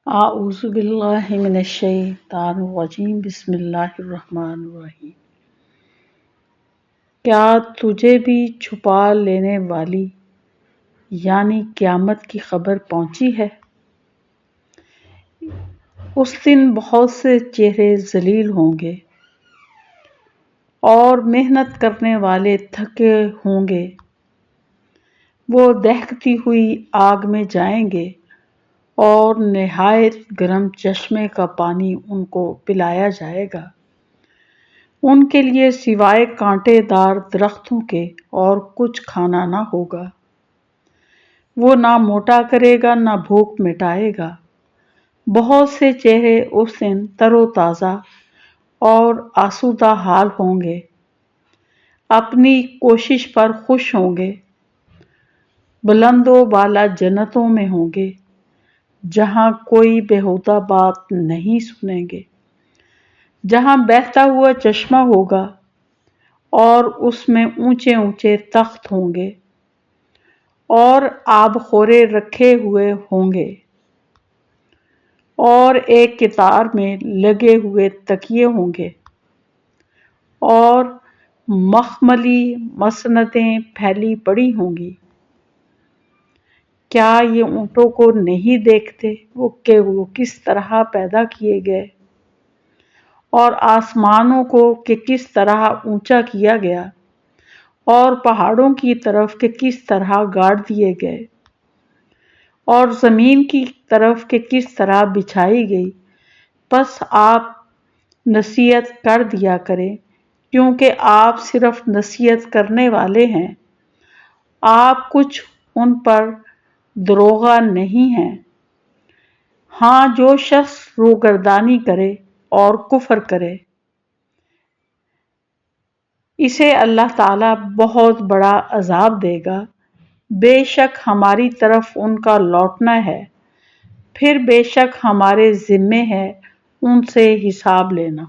اعوذ باللہ من الشیطان الرجیم بسم اللہ الرحمن الرحیم۔ کیا تجھے بھی چھپا لینے والی یعنی قیامت کی خبر پہنچی ہے؟ اس دن بہت سے چہرے ذلیل ہوں گے اور محنت کرنے والے تھکے ہوں گے۔ وہ دہکتی ہوئی آگ میں جائیں گے اور نہایت گرم چشمے کا پانی ان کو پلایا جائے گا۔ ان کے لیے سوائے کانٹے دار درختوں کے اور کچھ کھانا نہ ہوگا۔ وہ نہ موٹا کرے گا نہ بھوک مٹائے گا۔ بہت سے چہرے اس دن تر و تازہ اور آسودہ حال ہوں گے، اپنی کوشش پر خوش ہوں گے، بلند و بالا جنتوں میں ہوں گے جہاں کوئی بیہودہ بات نہیں سنیں گے، جہاں بہتا ہوا چشمہ ہوگا اور اس میں اونچے اونچے تخت ہوں گے اور آب خورے رکھے ہوئے ہوں گے اور ایک قطار میں لگے ہوئے تکیے ہوں گے اور مخملی مسندیں پھیلی پڑی ہوں گی۔ کیا یہ اونٹوں کو نہیں دیکھتے کہ وہ کس طرح پیدا کیے گئے، اور آسمانوں کو کہ کس طرح اونچا کیا گیا، اور پہاڑوں کی طرف کہ کس طرح گاڑ دیے گئے، اور زمین کی طرف کہ کس طرح بچھائی گئی؟ پس آپ نصیحت کر دیا کریں، کیونکہ آپ صرف نصیحت کرنے والے ہیں، آپ کچھ ان پر داروغہ نہیں ہیں۔ ہاں، جو شخص روگردانی کرے اور کفر کرے، اسے اللہ تعالیٰ بہت بڑا عذاب دے گا۔ بے شک ہماری طرف ان کا لوٹنا ہے، پھر بے شک ہمارے ذمے ہے ان سے حساب لینا۔